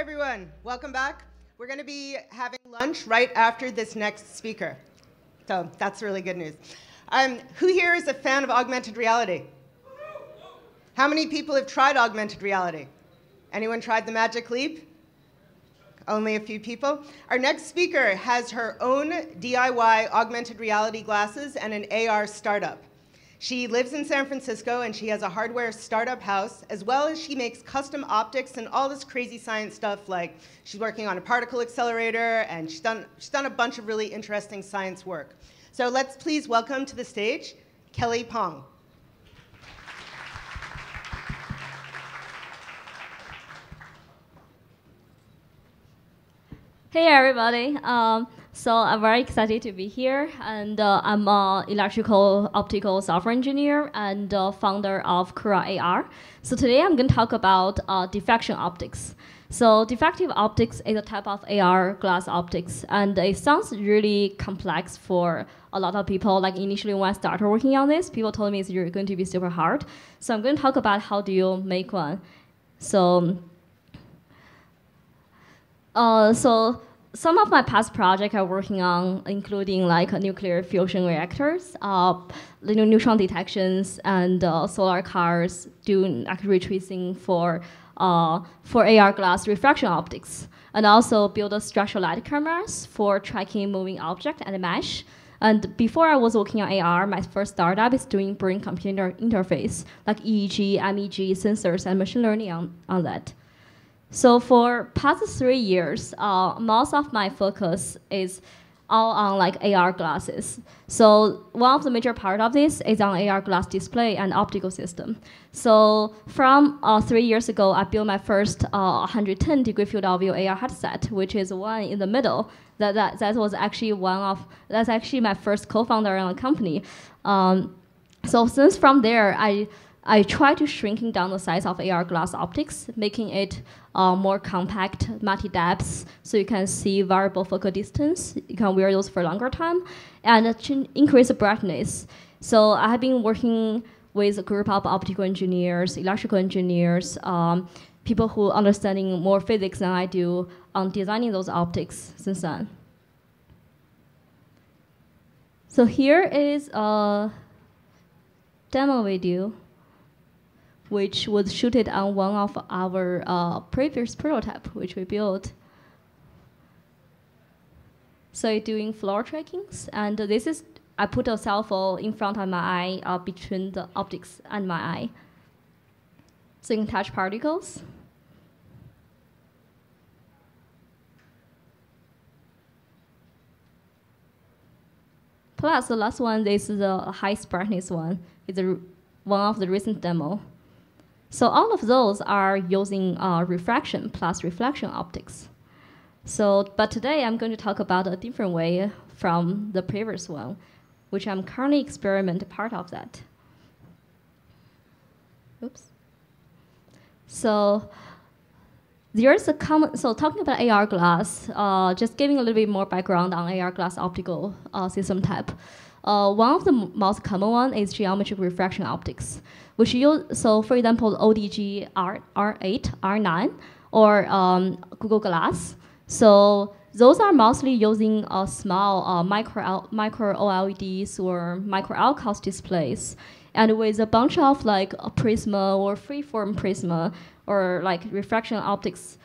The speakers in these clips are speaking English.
everyone. Welcome back. We're going to be having lunch right after this next speaker. So that's really good news. Who here is a fan of augmented reality? How many people have tried augmented reality? Anyone tried the Magic Leap? Only a few people. Our next speaker has her own DIY augmented reality glasses and an AR startup. She lives in San Francisco, and she has a hardware startup house, as well as she makes custom optics and all this crazy science stuff, like she's working on a particle accelerator, and she's done a bunch of really interesting science work. So let's please welcome to the stage Kelly Peng. Hey everybody, so I'm very excited to be here, and I'm an electrical optical software engineer and founder of Kura AR. So today I'm going to talk about diffraction optics. So diffractive optics is a type of AR glass optics, and it sounds really complex for a lot of people. Like initially when I started working on this, people told me it's going to be super hard. So I'm going to talk about how do you make one. So some of my past projects I'm working on, including like nuclear fusion reactors, neutron detections, and solar cars, doing like ray tracing for AR glass refraction optics, and also build structural light cameras for tracking moving object and mesh. And before I was working on AR, my first startup is doing brain-computer interface, like EEG, MEG sensors, and machine learning on that. So for past 3 years, most of my focus is all on like AR glasses. So one of the major part of this is on AR glass display and optical system. So from 3 years ago, I built my first 110-degree field of view AR headset, which is one in the middle. That was actually that's actually my first co-founder in the company. So since from there, I try to shrinking down the size of AR glass optics, making it more compact, multi-depths, so you can see variable focal distance. You can wear those for a longer time, and increase the brightness. So I have been working with a group of optical engineers, electrical engineers, people who understanding more physics than I do on designing those optics since then. So here is a demo video, which was shooted on one of our previous prototype, which we built. So doing floor trackings, and this is, I put a cell phone in front of my eye, between the optics and my eye. So you can touch particles. Plus the last one, this is the highest brightness one. It's one of the recent demo. So all of those are using refraction plus reflection optics. So, but today I'm going to talk about a different way from the previous one, which I'm currently experimenting part of that. Oops. So there's a common, so talking about AR glass, just giving a little bit more background on AR glass optical system type. One of the most common one is geometric refraction optics, which use, so for example, ODG R8, R9, or Google Glass. So those are mostly using small micro OLEDs or micro LCOS displays, and with a bunch of like a prisma or freeform prisma or like refraction optics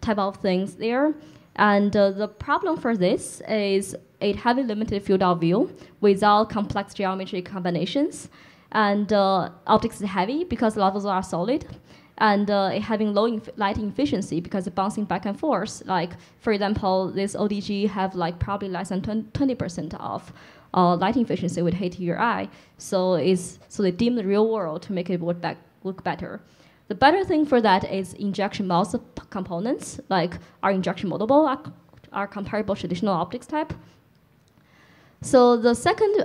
type of things there. And the problem for this is it has a limited field of view without complex geometry combinations. And optics is heavy because a lot of those are solid. And it having low lighting efficiency because it's bouncing back and forth. Like, for example, this ODG have like probably less than 20% of lighting efficiency would hit your eye. So they dim the real world to make it look better. The better thing for that is injection molded components, like our injection moldable are comparable to traditional optics type. So the second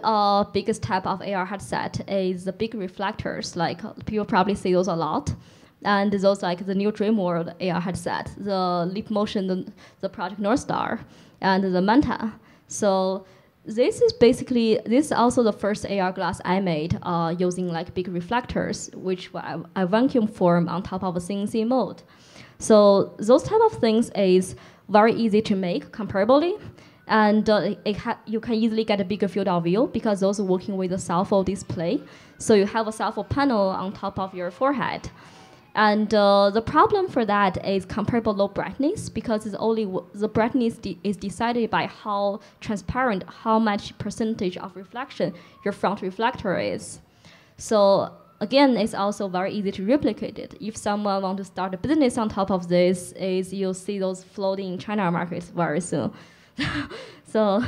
biggest type of AR headset is the big reflectors. Like people probably see those a lot. And those like the new Dream World AR headset, the Leap Motion, the Project North Star, and the Manta. So this is also the first AR glass I made using like big reflectors, which I vacuum form on top of a CNC mold. So those type of things is very easy to make comparably, and you can easily get a bigger field of view because those are working with a cell phone display. So you have a cell phone panel on top of your forehead. And the problem for that is comparable low brightness, because it's only the brightness is decided by how transparent, how much percentage of reflection your front reflector is. So again, it's also very easy to replicate it. If someone wants to start a business on top of this, you'll see those floating in China markets very soon. So,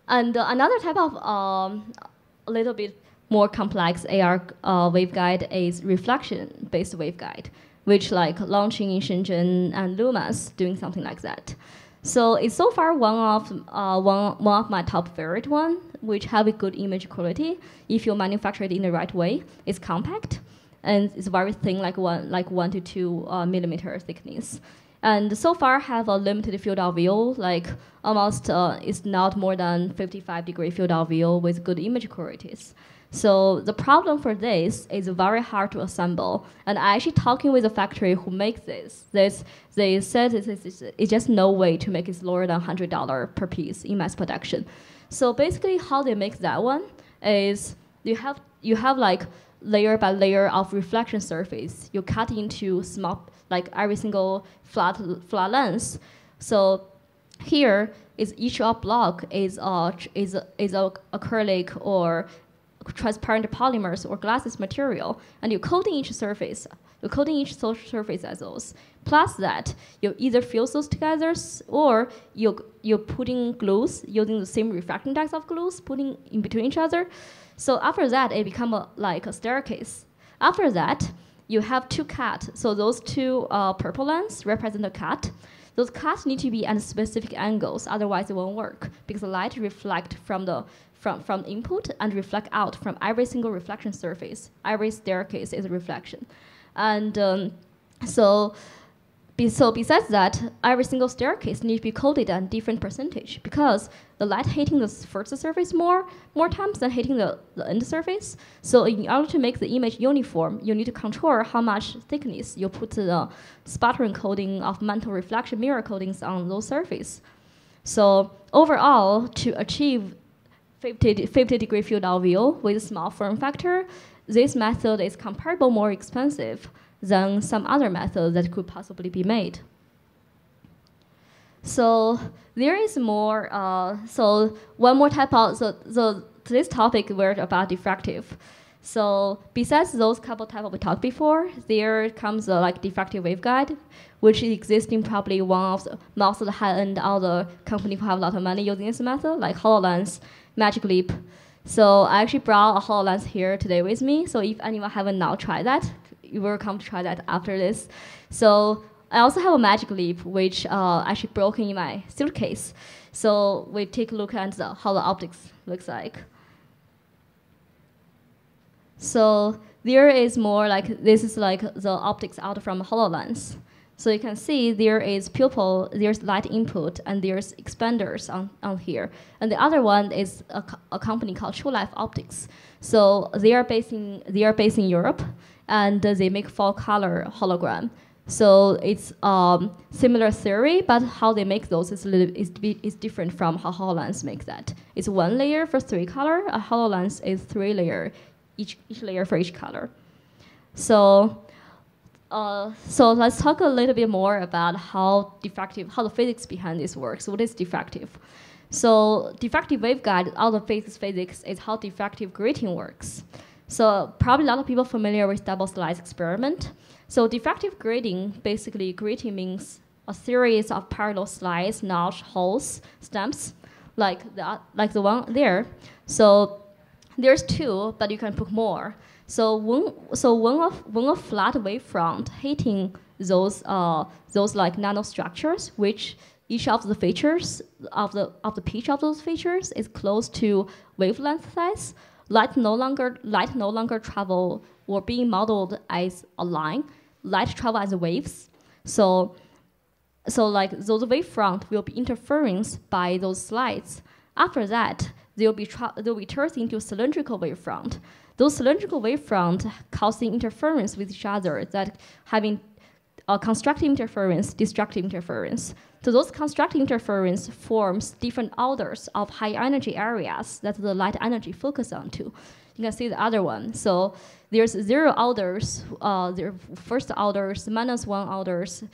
and another type of a little bit more complex AR waveguide is reflection-based waveguide, which like launching in Shenzhen and Lumas doing something like that. So it's so far one of my top favorite one, which have a good image quality if you manufacture it in the right way. It's compact and it's very thin, like 1 to 2 millimeter thickness. And so far have a limited field of view, like almost it's not more than 55-degree field of view with good image qualities. So the problem for this is very hard to assemble. And I actually talking with the factory who makes this. They said it's just no way to make it lower than $100 per piece in mass production. So basically how they make that one is you have like layer by layer of reflection surface. You cut into small, like every single flat lens. So here is each block is a acrylic or transparent polymers or glasses material, and you coating each surface. You're coating each surface as those. Plus that, you either fuse those together, or you're putting glues using the same refracting index of glues, putting in between each other. So after that, it becomes like a staircase. After that, you have 2 cut. So those 2 purple lines represent a cut. Those cuts need to be at specific angles, otherwise it won't work, because the light reflect from the input and reflect out from every single reflection surface. Every staircase is a reflection. And so besides that, every single staircase needs to be coated at different percentage, because the light hitting the first surface more times than hitting the end surface. So in order to make the image uniform, you need to control how much thickness you put the sputtering coating of mantle reflection mirror coatings on those surfaces. So overall, to achieve 50-degree field of view with small form factor, this method is comparable more expensive than some other methods that could possibly be made. So there is more. So one more type of this topic we're about diffractive. So besides those couple types we talked before, there comes like diffractive waveguide, which is existing probably one of the most of the high-end other companies who have a lot of money using this method, like HoloLens, Magic Leap. So I actually brought a HoloLens here today with me. So if anyone haven't now tried that, you're welcome to try that after this. So I also have a Magic Leap, which actually broken in my suitcase. So we take a look at how the optics looks like. So there is more like, this is like the optics out from HoloLens. So you can see there is pupil, there's light input, and there's expanders on here. And the other one is a company called True Life Optics. So they are based in Europe, and they make full color hologram. So it's similar theory, but how they make those is different from how HoloLens make that. It's 1 layer for 3 color. A HoloLens is 3 layer, each layer for each color. So let's talk a little bit more about how the physics behind this works. What is diffractive? So diffractive waveguide, all the physics is how diffractive grating works. So probably a lot of people familiar with double slice experiment. So diffractive grating, basically grating means a series of parallel slides, notch, holes, stamps, like the one there. So there's 2, but you can put more. So when a flat wavefront hitting those like nanostructures, which each of the features of the pitch of those features is close to wavelength size, light no longer travel or being modeled as a line. Light travel as waves. So like those wavefront will be interference by those slides. After that, they'll be turned into cylindrical wavefront. Those cylindrical wavefront causing interference with each other, that having constructive interference, destructive interference. So those constructive interference forms different orders of high energy areas that the light energy focus onto. You can see the other one. So there's 0 orders, there first orders, -1 orders,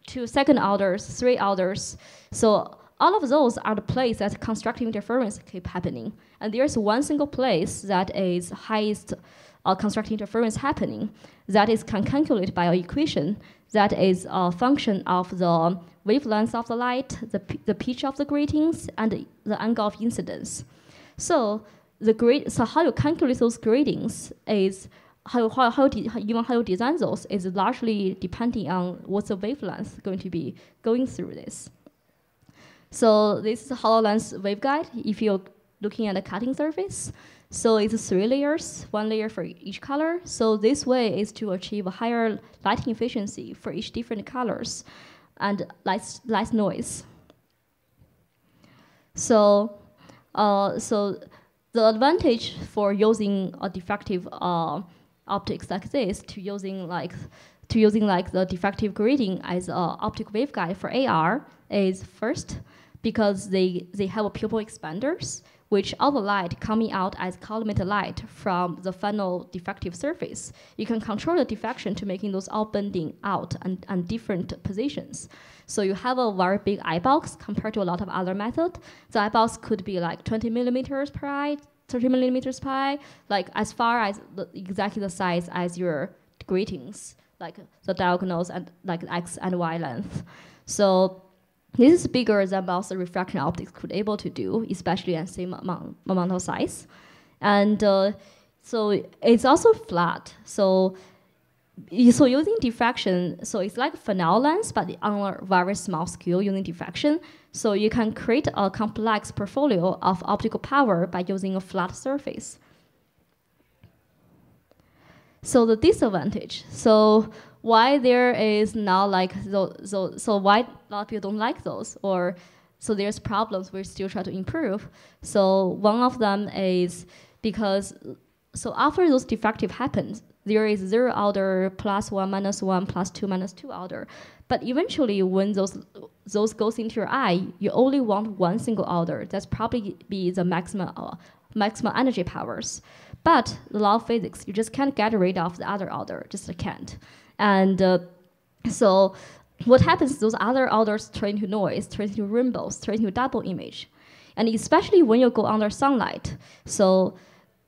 2 second orders, 3 orders. So all of those are the places that constructive interference keep happening. And there's one single place that is highest constructive interference happening. That is calculated by an equation that is a function of the wavelength of the light, the pitch of the gratings, and the angle of incidence. So how you calculate those gratings is even how you design those is largely depending on what's the wavelength going to be going through this. So this is a HoloLens waveguide if you're looking at a cutting surface. So it's 3 layers, 1 layer for each color. So this way is to achieve a higher lighting efficiency for each different colors and less noise. So the advantage for using a diffractive optics like this to using like the diffractive grating as an optical waveguide for AR is first, because they have a pupil expanders, which all the light coming out as collimated light from the final diffractive surface. You can control the diffraction to making those all bending out and different positions. So you have a very big eyeballs compared to a lot of other methods. The eyeballs could be like 20 millimeters per eye, 30 millimeters per eye, like as far as exactly the size as your gratings, like the diagonals and like X and Y length. So this is bigger than most refraction optics could able to do, especially at same amount of size. And so it's also flat. So using diffraction, so it's like Fresnel lens, but on a very small scale using diffraction. So you can create a complex portfolio of optical power by using a flat surface. So the disadvantage. So why there is not like those, so why a lot of people don't like those, or so there's problems we still try to improve. So one of them is because, so after those diffractive happens, there is 0 order, +1, -1, +2, -2 order. But eventually when those goes into your eye, you only want one single order. That's probably be the maximum energy powers. But the law of physics, you just can't get rid of the other order, just can't. And so what happens is those other orders turn into noise, turn into rainbows, turn into double image. And especially when you go under sunlight. So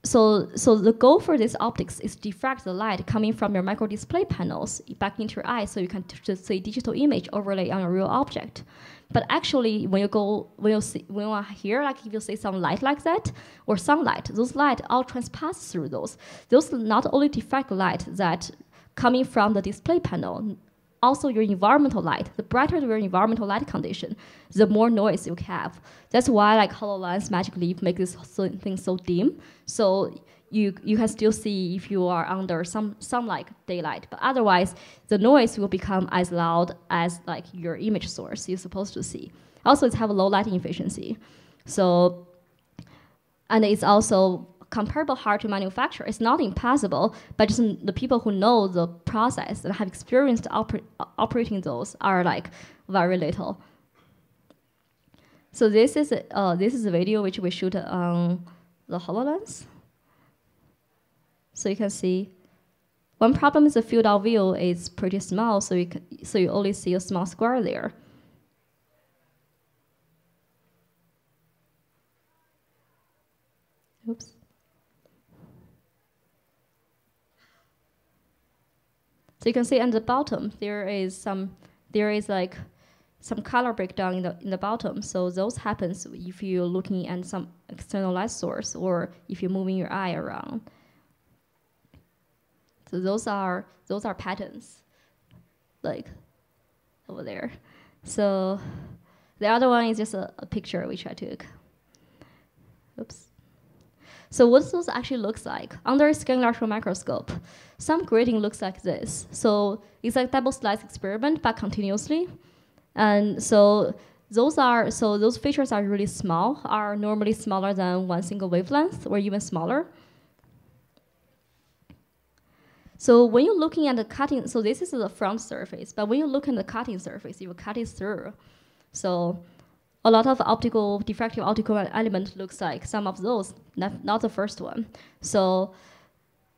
the goal for this optics is diffract the light coming from your micro display panels back into your eye so you can just see digital image overlay on a real object. But actually, when you are here, like if you see some light like that, or sunlight, those light all transpass through those. Those not only diffract light that coming from the display panel, also your environmental light. The brighter your environmental light condition, the more noise you have. That's why like HoloLens Magic Leap make this thing so dim. So you can still see if you are under some like daylight, but otherwise the noise will become as loud as like your image source you're supposed to see. Also, it have a low lighting efficiency. So, and it's also comparable hard to manufacture. It's not impossible, but just the people who know the process and have experienced operating those are like very little. So this is a video which we shoot on the HoloLens. So you can see, one problem is the field of view is pretty small, so you only see a small square there. Oops. So you can see at the bottom there is like some color breakdown in the bottom. So those happens if you're looking at some external light source or if you're moving your eye around. So those are patterns, like over there. So the other one is just a picture which I took. Oops. So what those actually looks like under a scanning electron microscope, some grating looks like this. So it's like double slice experiment, but continuously. And so those features are really small, are normally smaller than one single wavelength or even smaller. So when you're looking at the cutting, so this is the front surface, but when you look at the cutting surface, you will cut it through. So a lot of diffractive optical element looks like some of those, not the first one. So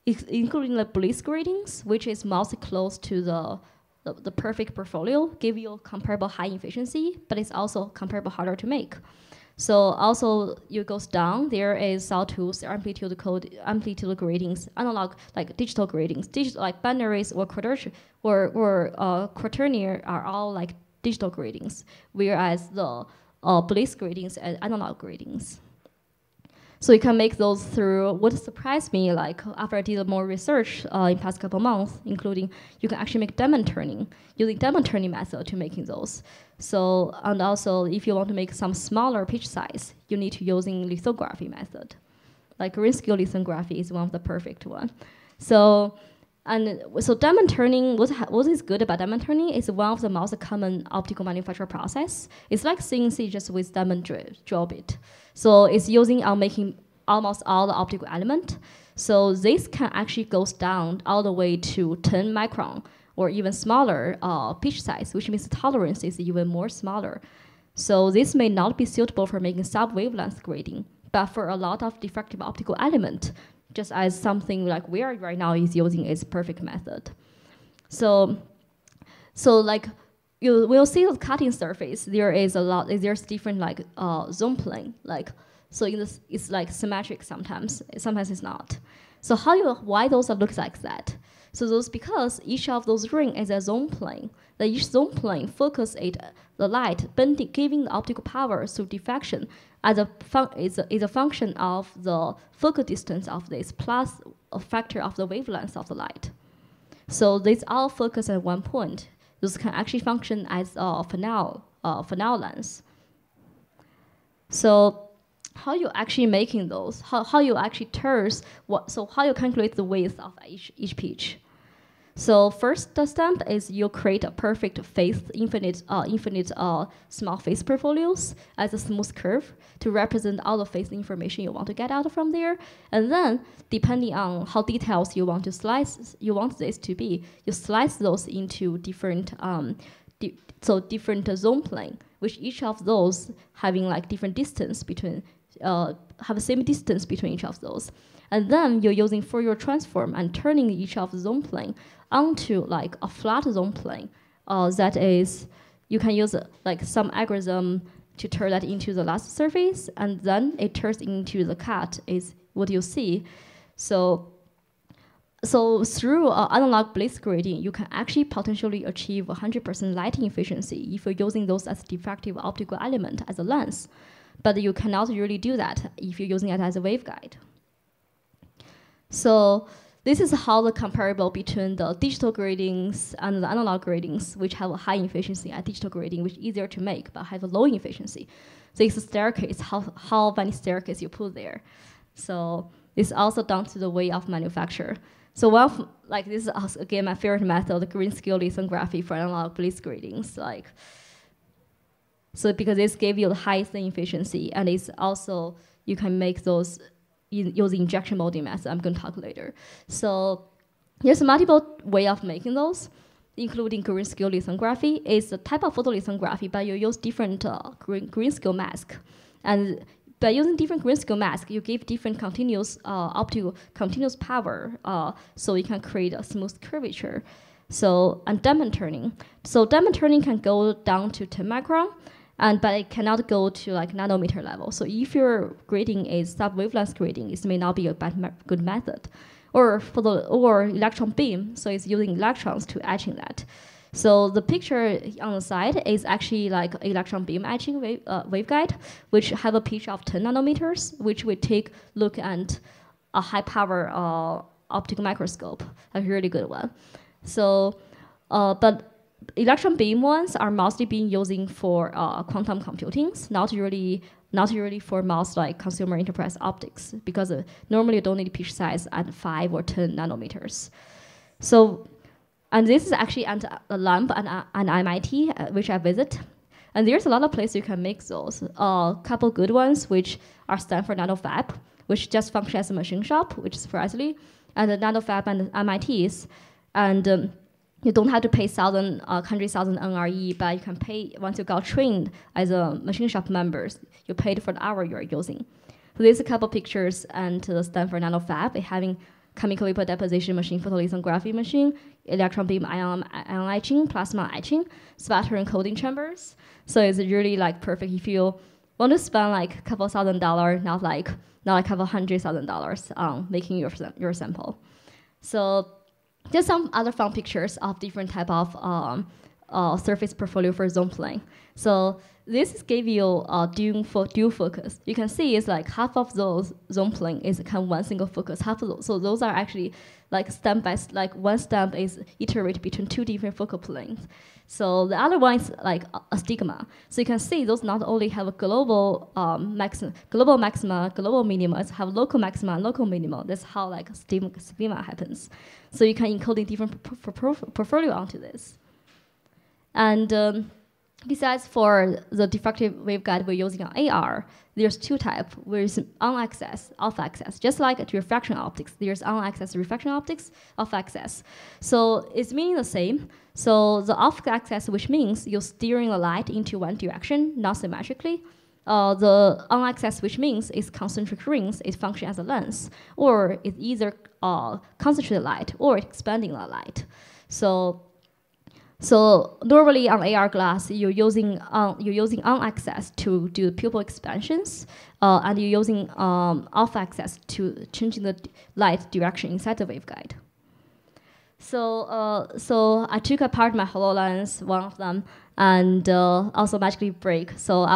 including the bliss gratings, which is mostly close to the perfect portfolio, give you comparable high efficiency, but it's also comparable harder to make. So also it goes down. There is sawtooth, amplitude gratings, analog like digital gratings, like binaries or quaternion are all like digital gratings, whereas the bliss gratings and analog gratings. So you can make those through. What surprised me, like after I did more research in past couple months, including you can actually make diamond turning using diamond turning method to making those. So and also if you want to make some smaller pitch size, you need to using lithography method. Like green scale lithography is one of the perfect one. So diamond turning, what is good about diamond turning is one of the most common optical manufacture process. It's like CNC just with diamond drill bit. So it's using making almost all the optical element. So this can actually goes down all the way to 10 micron or even smaller pitch size, which means the tolerance is even more smaller. So this may not be suitable for making sub-wavelength grading, but for a lot of diffractive optical element, just as something like we are right now is using its perfect method. So like you will see the cutting surface. There's different like zone plane. Like so it's like symmetric sometimes. Sometimes it's not. So why those look like that? So those because each of those ring is a zone plane. That each zone plane focus the light, bending, giving the optical power through diffraction as is a function of the focal distance of this plus a factor of the wavelength of the light. So these all focus at one point. Those can actually function as a Fresnel lens. So how you actually making those? How you actually so how you calculate the width of each pitch? So first the step is you create a perfect face, infinite small face portfolios as a smooth curve to represent all the face information you want to get out from there. And then depending on how details you want this to be, you slice those into different different zone plane, which each of those having like different distance between have the same distance between each of those. And then you're using Fourier transform and turning each of the zone plane onto like a flat zone plane. That is, you can use like some algorithm to turn that into the last surface, and then it turns into the cut is what you see. So through analog bliss grading, you can actually potentially achieve 100% lighting efficiency if you're using those as diffractive optical element as a lens. But you cannot really do that if you're using it as a waveguide. So this is how the comparable between the digital gradings and the analog gradings, which have a high efficiency at digital grading, which is easier to make, but have a low efficiency. So it's a staircase, how many staircase you put there. So it's also down to the way of manufacture. So this is again my favorite method, the green scale lithography for analog bliss gradings. So because this gave you the highest efficiency, and it's also, you can make those using injection molding method. I'm going to talk later. So there's multiple way of making those, including green scale lithography. It's a type of photolithography, but you use different green scale mask. And by using different green scale mask, you give different continuous continuous power, so you can create a smooth curvature. And diamond turning. So diamond turning can go down to 10 micron, but it cannot go to like nanometer level. So if your grading is sub-wavelength grading, it may not be a good method. Or electron beam, so it's using electrons to etching that. So the picture on the side is actually like electron beam etching waveguide, which have a pitch of 10 nanometers, which we take look at a high power optical microscope, a really good one. So, but electron beam ones are mostly being using for quantum computing, not really for most like consumer enterprise optics, because normally you don't need pitch size at 5 or 10 nanometers. So, and this is actually at a lab at MIT, which I visit. And there's a lot of places you can make those. A couple good ones, which are Stanford NanoFab, which just function as a machine shop, which is Presley, and the NanoFab and the MITs. And you don't have to pay 100,000 NRE, but you can pay once you got trained as a machine shop members. You paid for the hour you're using. So there's a couple pictures and the Stanford NanoFab having chemical vapor deposition machine, photolithography machine, electron beam ion etching, plasma etching, sputtering coating chambers. So it's really like perfect if you want to spend like a couple $1,000, not like a couple $100,000 on making your sample. So there's some other fun pictures of different type of surface portfolio for zone plane. So this gave you dual focus. You can see it's like half of those zone plane is kind of one single focus. Half of those, so those are actually like stamp by like one stamp is iterated between two different focal planes. So the other one is like a stigma. So you can see those not only have a global global maxima, global minima, it's have local maxima and local minima. That's how like stigma happens. So you can encode in different portfolio onto this. And besides for the diffractive waveguide we're using on AR, there's two types. There's on-axis, off-axis. Just like refraction optics, there's on-axis refraction optics, off-axis. So it's meaning the same. So the off-axis, which means you're steering the light into one direction, not symmetrically. The on-axis, which means it's concentric rings, it functions as a lens, or it's either concentrated light or expanding the light. So normally on AR glass, you're using on-axis to do pupil expansions, and you're using off-axis to changing the light direction inside the waveguide. So I took apart my HoloLens, one of them, and also magically break. So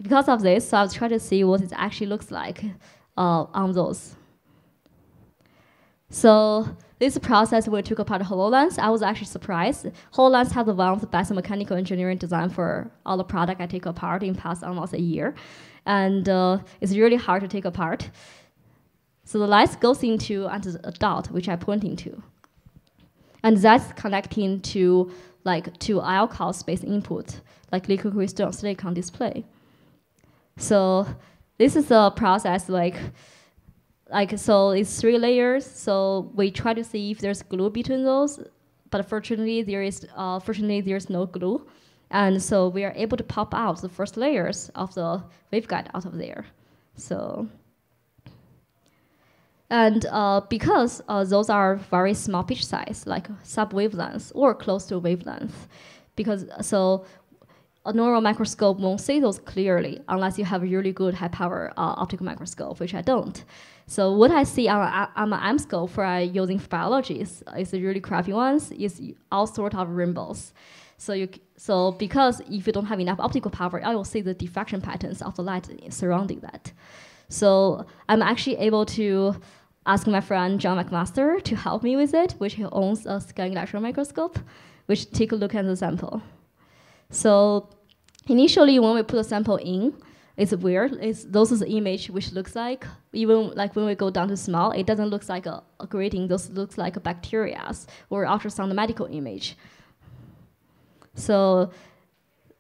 because of this, so I was trying to see what it actually looks like on those. So this process when we took apart HoloLens, I was actually surprised. HoloLens has one of the best mechanical engineering design for all the product I take apart in past almost a year. And it's really hard to take apart. So the light goes into a dot, which I pointing to. And that's connecting to alcohol space input, like liquid crystal silicon display. So this is a process so it's 3 layers. So we try to see if there's glue between those, but fortunately there's no glue. And so we are able to pop out the first layers of the waveguide out of there. So, and because those are very small pitch size, like sub-wavelengths or close to wavelength, so a normal microscope won't see those clearly unless you have a really good high-power optical microscope, which I don't. So what I see on my M-scope for using for biology is the really crappy ones, is all sort of rainbows. So because if you don't have enough optical power, I will see the diffraction patterns of the light surrounding that. So I'm actually able to ask my friend John McMaster to help me with it, which he owns a scanning electron microscope, which take a look at the sample. So initially when we put a sample in, it's weird. Those is the image which looks like, even like when we go down to small, it doesn't look like a grating. Those looks like a bacteria or ultrasound medical image. So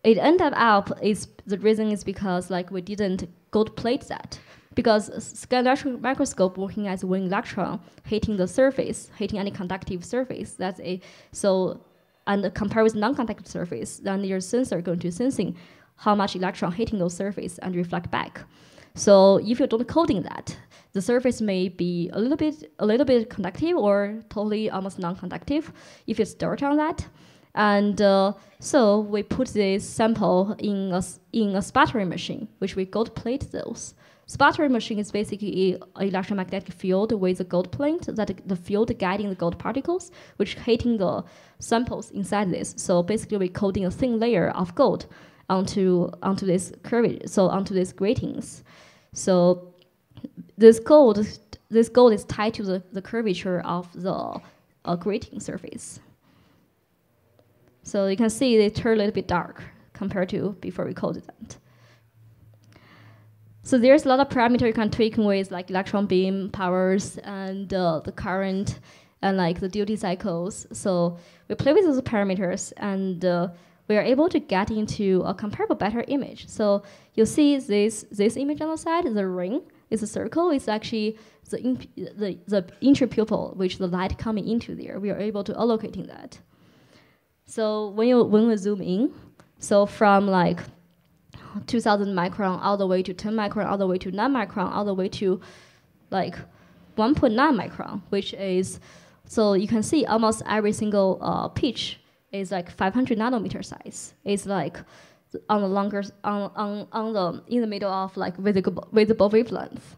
it ended up the reason is because we didn't gold plate that. Because scanning electron microscope working as one electron hitting the surface, hitting any conductive surface. And compare with non-conductive surface, then your sensor going to sensing how much electron hitting those surface and reflect back. So if you don't coding that, the surface may be a little bit conductive or totally almost non-conductive if it's dirt on that. And so we put this sample in a sputtering machine, which we gold plate those. Sputtering machine is basically an electromagnetic field with a gold plate, that the field guiding the gold particles, which hitting the samples inside this. So basically we're coating a thin layer of gold onto this curvature, so onto these gratings. So this gold is tied to the curvature of the grating surface. So you can see they turn a little bit dark compared to before we coated that. So there's a lot of parameters you can tweak with, like electron beam powers and the current and like the duty cycles. So we play with those parameters and we are able to get into a comparable better image. So you see this image on the side, the ring is a circle. It's actually the interpupil, which the light coming into there. We are able to allocating that. So when we zoom in, so from like 2000 micron all the way to 10 micron, all the way to 9 micron, all the way to like 1.9 micron, which is, so you can see almost every single pitch is like 500 nanometer size. It's like on the longer, in the middle of like visible wavelength.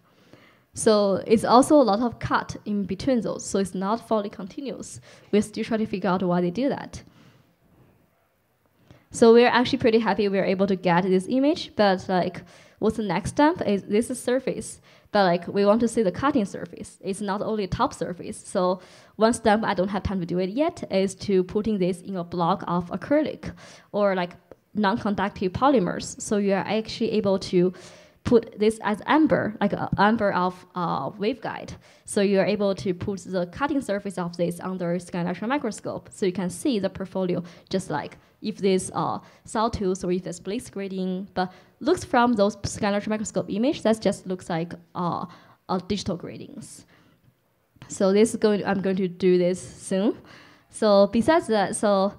So it's also a lot of cut in between those. So it's not fully continuous. We're still trying to figure out why they do that. So we're actually pretty happy we're able to get this image, but like, what's the next step? Is this is surface, but like we want to see the cutting surface. It's not only top surface. So one step I don't have time to do it yet is to putting this in a block of acrylic or like non-conductive polymers. So you are actually able to put this as amber, like an amber of waveguide. So you are able to put the cutting surface of this under scanning electron microscope, so you can see the portfolio just like if this sawtooth or if there's blade grading, but looks from those scanning electron microscope image, that just looks like digital gradings. So this is I'm going to do this soon. So besides that, so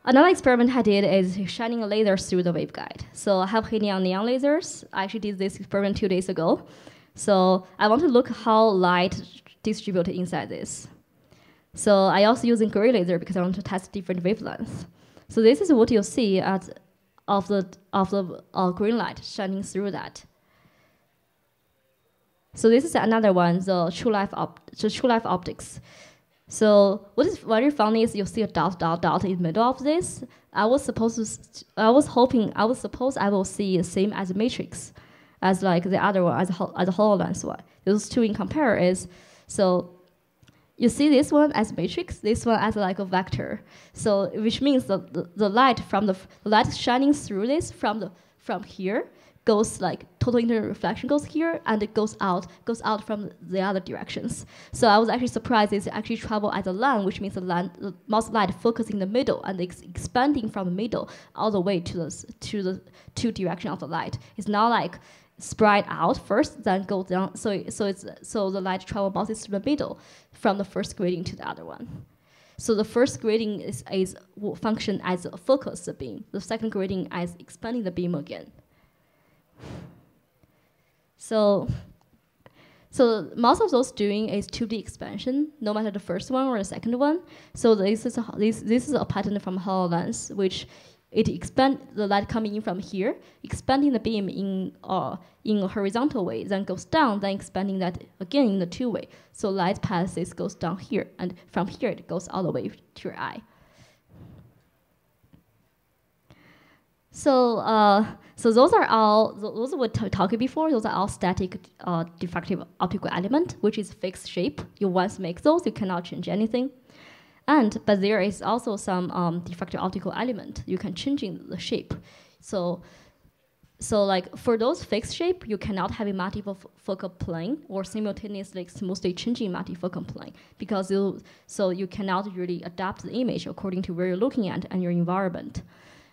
another experiment I did is shining a laser through the waveguide. So I have neon lasers. I actually did this experiment 2 days ago. So I want to look how light distributed inside this. So I also using gray laser because I want to test different wavelengths. So this is what you'll see of the green light shining through that. So this is another one, the true life optics. So what is very funny is you'll see a dot in the middle of this. I was suppose I will see the same as a matrix, as like the other one, as a HoloLens one. Those two in compare is, so you see this one as matrix, this one as like a vector. So which means the light from the light shining through this from here goes like total internal reflection goes here and it goes out from the other directions. So I was actually surprised it's actually travel as a line, which means the most light focusing in the middle and expanding from the middle all the way to the two direction of the light. It's not like spread out first, then go down. So the light travel bounces through the middle from the first grading to the other one. So the first grading will function as a focus the beam. The second grading as expanding the beam again. So most of those doing is 2D expansion, no matter the first one or the second one. So this is a pattern from HoloLens, which it expand the light coming in from here, expanding the beam in a horizontal way, then goes down, then expanding that again in the two-way. So light passes goes down here, and from here it goes all the way to your eye. So those are all, those we talked before, those are all static diffractive optical element, which is fixed shape. You once make those, you cannot change anything. But there is also some diffractive optical element. You can change in the shape. So like for those fixed shape, you cannot have a multiple focal plane or simultaneously smoothly changing multifocal plane because you cannot really adapt the image according to where you're looking at and your environment.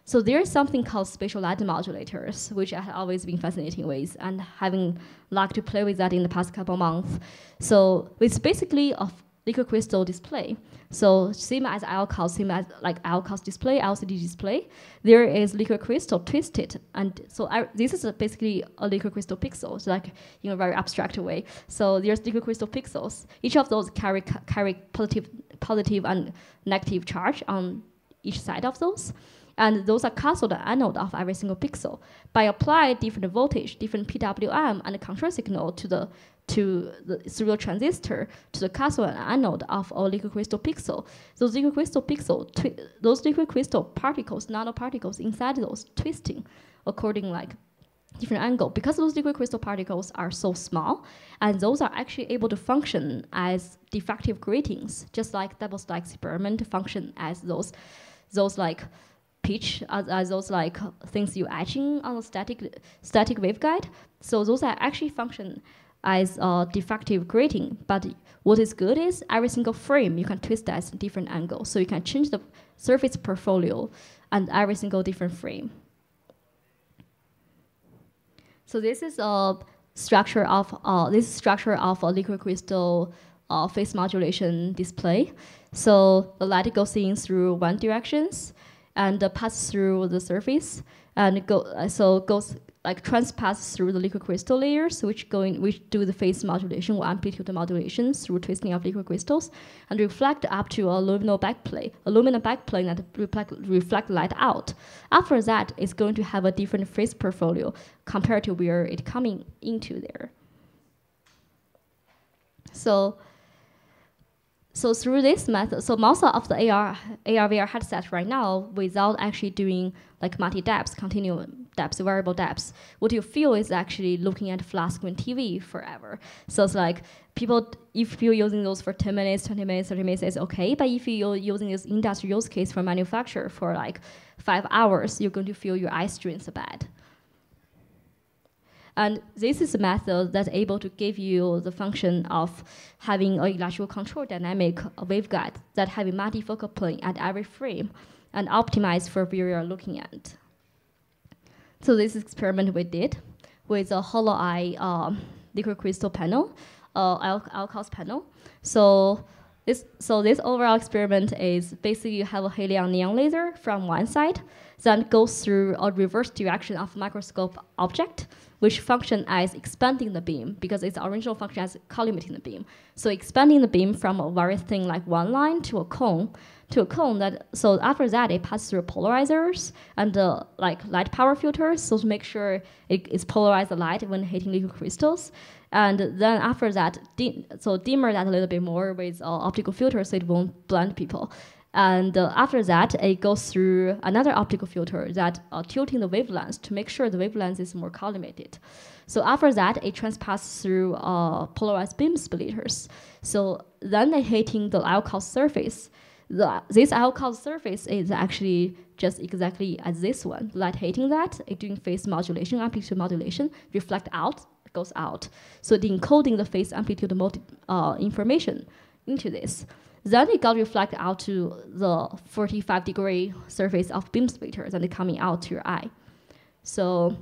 So there is something called spatial light modulators, which I have always been fascinating with and having luck to play with that in the past couple months. So it's basically a liquid crystal display. So same as LCOS, same as like LCOS display, LCD display, there is liquid crystal twisted. And so this is basically a liquid crystal pixel, so like in a very abstract way. So there's liquid crystal pixels. Each of those carry positive and negative charge on each side of those. And those are cathode and anode of every single pixel. By applying different voltage, different PWM and control signal through the transistor to the cathode and anode of a liquid crystal pixel, those liquid crystal particles, nanoparticles inside those twisting according like different angle. Because those liquid crystal particles are so small, and those are actually able to function as diffractive gratings, just like double slit experiment function as those like pitch as those like things you etching on a static waveguide. So those are actually function as diffractive grating. But what is good is every single frame you can twist at a different angle, so you can change the surface portfolio and every single different frame. So this is a structure of a liquid crystal phase modulation display. So the light goes in through one directions and passes through the surface, and goes like transpasses through the liquid crystal layers, which do the phase modulation or amplitude modulation through twisting of liquid crystals, and reflect up to a luminous backplane that reflect light out. After that, it's going to have a different phase portfolio compared to where it coming into there. So through this method, so most of the AR VR headsets right now, without actually doing like multi-depths, continuum depths, variable depths, what you feel is actually looking at flat screen TV forever. So it's like if you're using those for 10 minutes, 20 minutes, 30 minutes, it's okay. But if you're using this industrial use case for manufacturer for like 5 hours, you're going to feel your eye strains bad. And this is a method that's able to give you the function of having an electrical control dynamic waveguide that have a multifocal plane at every frame and optimized for where you're looking at. So this experiment we did with a hollow eye liquid crystal panel, alcos panel. So this overall experiment is basically you have a helium neon laser from one side, then goes through a reverse direction of microscope object, which function as expanding the beam because its original function as collimating the beam. So expanding the beam from a very thin like one line to a cone that, so after that it passes through polarizers and like light power filters, so to make sure it is polarized the light when hitting liquid crystals. And then after that, dimmer that a little bit more with optical filters so it won't blind people. And after that, it goes through another optical filter that tilting the wavelengths to make sure the wavelength is more collimated. So after that, it transpasses through polarized beam splitters. So then they hitting the alcos surface. This alcos surface is actually just exactly as this one. Light hitting that, it doing phase modulation, amplitude modulation, reflect out, goes out. So the encoding the phase amplitude information into this. Then it got reflected out to the 45-degree surface of beam splitters and coming out to your eye. So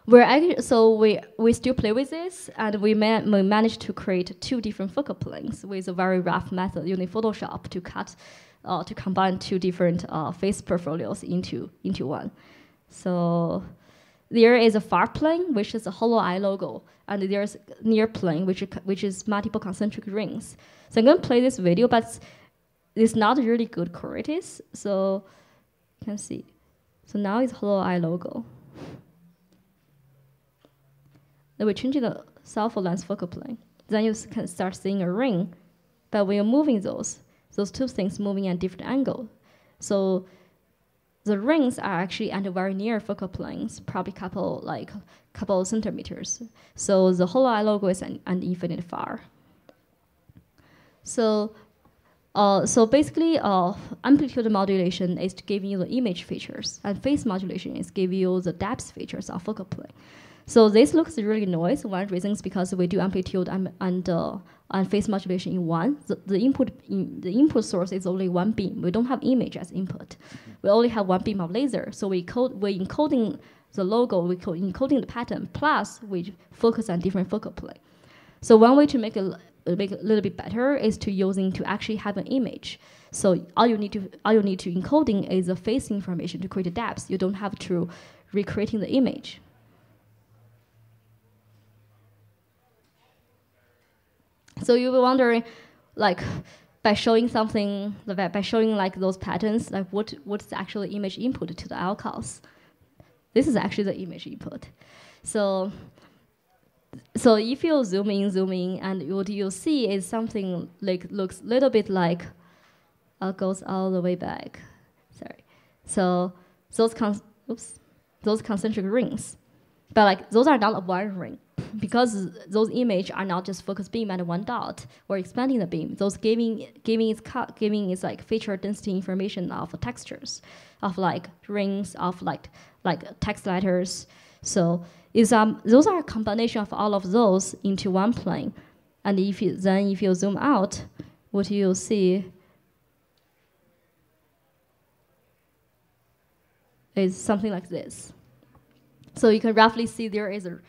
we still play with this, and we managed to create 2 different focal planes with a very rough method using Photoshop to combine 2 different phase portfolios into one. So there is a far plane, which is a hollow eye logo, and there's near plane, which is multiple concentric rings. So I'm going to play this video, but it's not really good quality, so you can see. So now it's hollow eye logo. Then we're changing the self-lens focal plane. Then you can start seeing a ring, but when you're moving those 2 things moving at different angle. So the rings are actually at very near focal planes, probably couple centimeters. So the hollow eye logo is an infinite far. So basically, amplitude modulation is to give you the image features, and phase modulation is give you the depth features of focal plane. So this looks really noisy. One reason is because we do amplitude and phase modulation in one. The input source is only one beam. We don't have image as input. We only have one beam of laser. So we're encoding the logo, we're encoding the pattern, plus we focus on different focal plane. So one way to make it a little bit better is to actually have an image. So all you need to encoding is the phase information to create a depth. You don't have to recreating the image. So you'll be wondering, like, by showing like those patterns, like what's actually image input to the alcos? This is actually the image input. So if you zoom in, and what you see is something like looks a little bit like goes all the way back. Sorry. So those concentric rings, but like those are not a one ring. Because those images are not just focus beam at one dot or expanding the beam. Those giving is like feature density information of textures, of like rings, of like text letters. So those are a combination of all of those into one plane. And if you zoom out, what you'll see is something like this. So you can roughly see there is a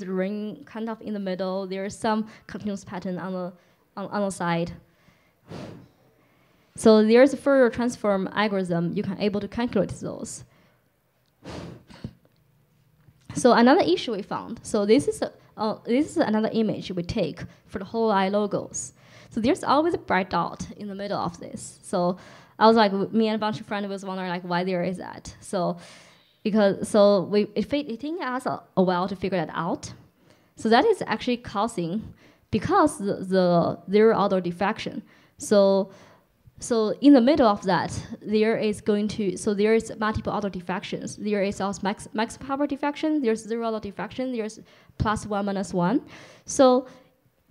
ring kind of in the middle. There is some continuous pattern on the side. So there's a Fourier transform algorithm. You can able to calculate those. So another issue we found. So this is another image we take for the whole eye logos. So there's always a bright dot in the middle of this. So I was like, me and a bunch of friends was wondering like why there is that. So it taking us a while to figure that out. So that is actually causing because the zero order diffraction. So in the middle of that, there is multiple order diffractions. There is also max power diffraction. There's zero order diffraction. There's +1, -1. So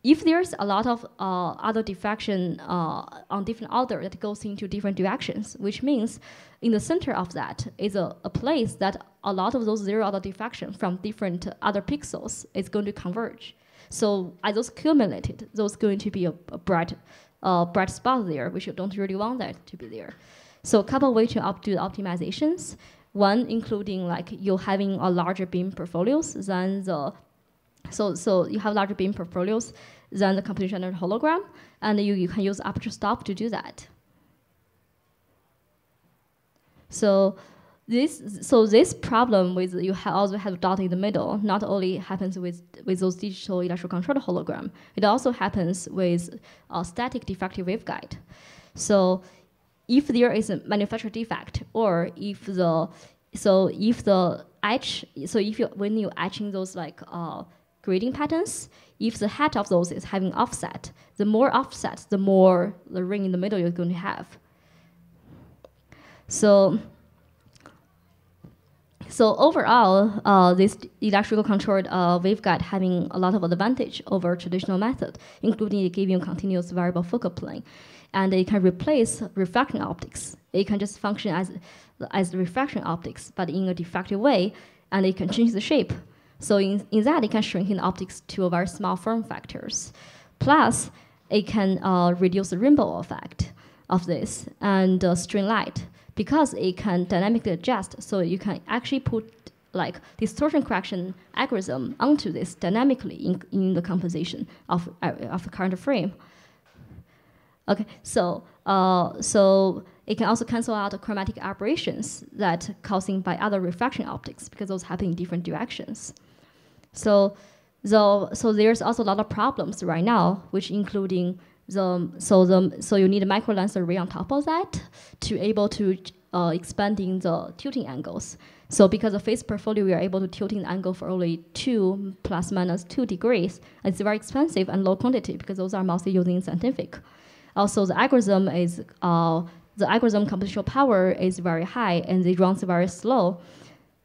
if there's a lot of other diffraction on different order that goes into different directions, which means in the center of that is a place that a lot of those zero order diffraction from different other pixels is going to converge. So as those accumulated, those going to be a bright spot there, which you don't really want that to be there. So a couple of ways to do the optimizations. One, including like you having a larger beam portfolios than the, so you have larger beam portfolios than the computational hologram, and you can use aperture stop to do that. So this problem with you also have dot in the middle not only happens with those digital electrical controlled hologram, it also happens with a static diffractive waveguide. So if there is a manufacturer defect, or when you're etching those like grading patterns, if the head of those is having offset, the more offset, the more the ring in the middle you're going to have. So overall, this electrical controlled waveguide having a lot of advantage over traditional method, including giving continuous variable focal plane. And it can replace refraction optics. It can just function as refraction optics, but in a diffractive way, and it can change the shape. So in that, it can shrink in optics to a very small form factors. Plus, it can reduce the rainbow effect of this and string light, because it can dynamically adjust, so you can actually put like distortion correction algorithm onto this dynamically in the composition of the current frame. Okay, so it can also cancel out the chromatic aberrations that causing by other refraction optics, because those happen in different directions. So there's also a lot of problems right now, which including so you need a micro lens array on top of that to able to expanding the tilting angles. So because of phase portfolio, we are able to tilting the angle for only 2 ± 2 degrees. It's very expensive and low quantity because those are mostly using scientific. Also, the algorithm computational power is very high and it runs very slow.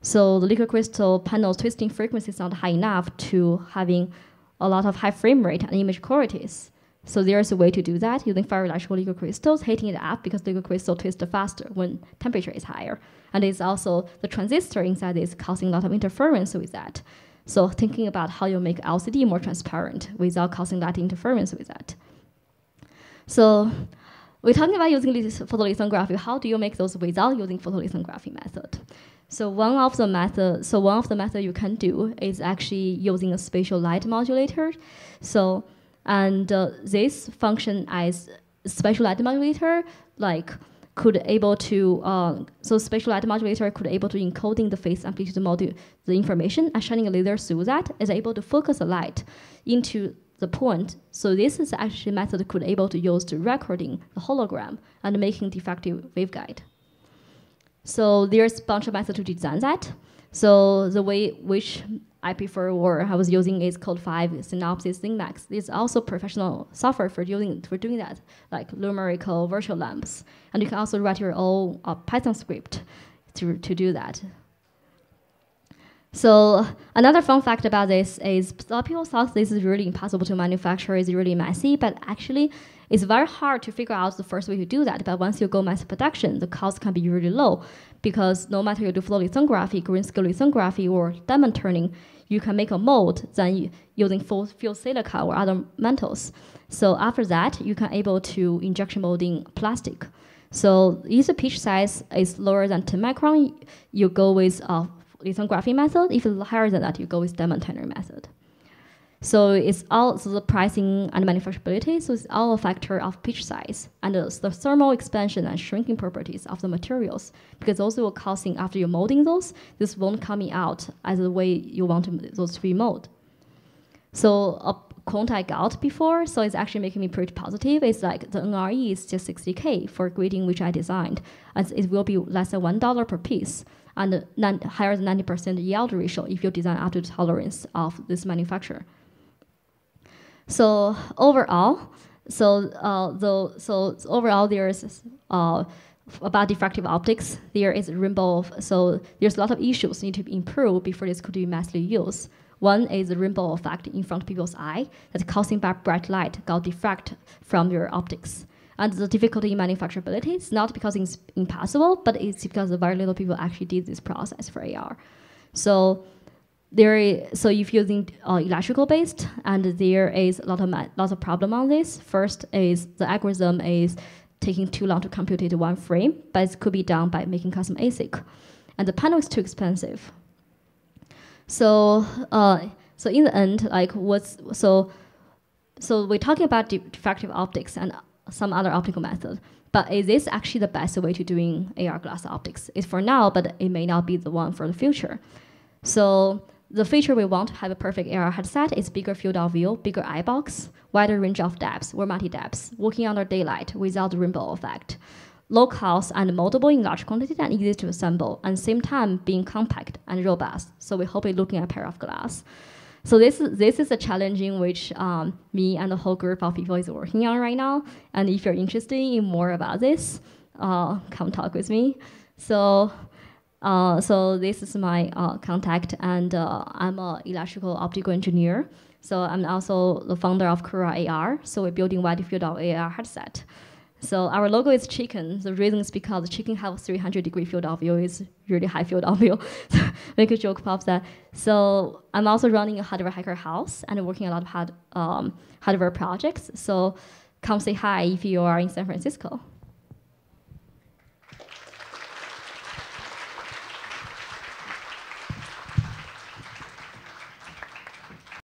So the liquid crystal panel twisting frequency is not high enough to having a lot of high frame rate and image qualities. So there's a way to do that using ferroelectrical liquid crystals, heating it up because liquid crystal twists faster when temperature is higher. And it's also the transistor inside is causing a lot of interference with that. So thinking about how you make LCD more transparent without causing that interference with that. So we're talking about using photolithography. How do you make those without using photolithography method? So one of the methods you can do is actually using a spatial light modulator. This function as spatial light modulator, like could able to spatial light modulator could able to encoding the phase amplitude module the information and shining a laser through that is able to focus the light into the point. So this is actually a method could able to use to recording the hologram and making diffractive waveguide. So there's a bunch of methods to design that. So the way which I prefer or I was using is Code 5 Synopsys ThinkMax. There's also professional software for doing that, like numerical virtual lamps. And you can also write your own Python script to do that. So another fun fact about this is a lot of people thought this is really impossible to manufacture, it's really messy, but actually it's very hard to figure out the first way to do that. But once you go mass production, the cost can be really low because no matter you do flow lithography, green scale lithography, or diamond turning, you can make a mold then using full silica or other metals. So after that, you can able to injection molding plastic. So if the pitch size is lower than 10 micron, you go with lithography method. If it's higher than that, you go with diamond turner method. So it's also the pricing and manufacturability. So it's all a factor of pitch size and the thermal expansion and shrinking properties of the materials. Because those will causing after you're molding those, this won't coming out as the way you want those to be molded. So a quote I got before, so it's actually making me pretty positive. It's like the NRE is just 60K for grading which I designed, and it will be less than $1 per piece, and higher than 90% yield ratio if you design up to the tolerance of this manufacturer. So overall, overall there's about diffractive optics, there is a rainbow. So there's a lot of issues need to be improved before this could be massively used. One is the rainbow effect in front of people's eye that's causing by bright light got diffract from your optics. And the difficulty in manufacturability is not because it's impossible, but it's because very little people actually did this process for AR. So if using electrical based, and there is lots of problem on this. First is the algorithm is taking too long to compute it one frame, but it could be done by making custom ASIC, and the panel is too expensive. So in the end, like so we're talking about diffractive optics and some other optical method, but is this actually the best way to doing AR glass optics? It's for now, but it may not be the one for the future. So the feature we want to have a perfect AR headset is bigger field of view, bigger eye box, wider range of depths or multi-depths, working under daylight without the rainbow effect, low cost and moldable in large quantity and easy to assemble, and same time being compact and robust. So we hope we're looking at a pair of glass. So this is a challenge in which me and the whole group of people is working on right now. And if you're interested in more about this, come talk with me. So this is my contact, and I'm an electrical optical engineer. So I'm also the founder of Kura AR. So we're building wide field of AR headset. So our logo is chicken. The reason is because the chicken have 300-degree field of view. It's really high field of view. Make a joke about that. So I'm also running a hardware hacker house and working a lot of hardware projects. So come say hi if you are in San Francisco.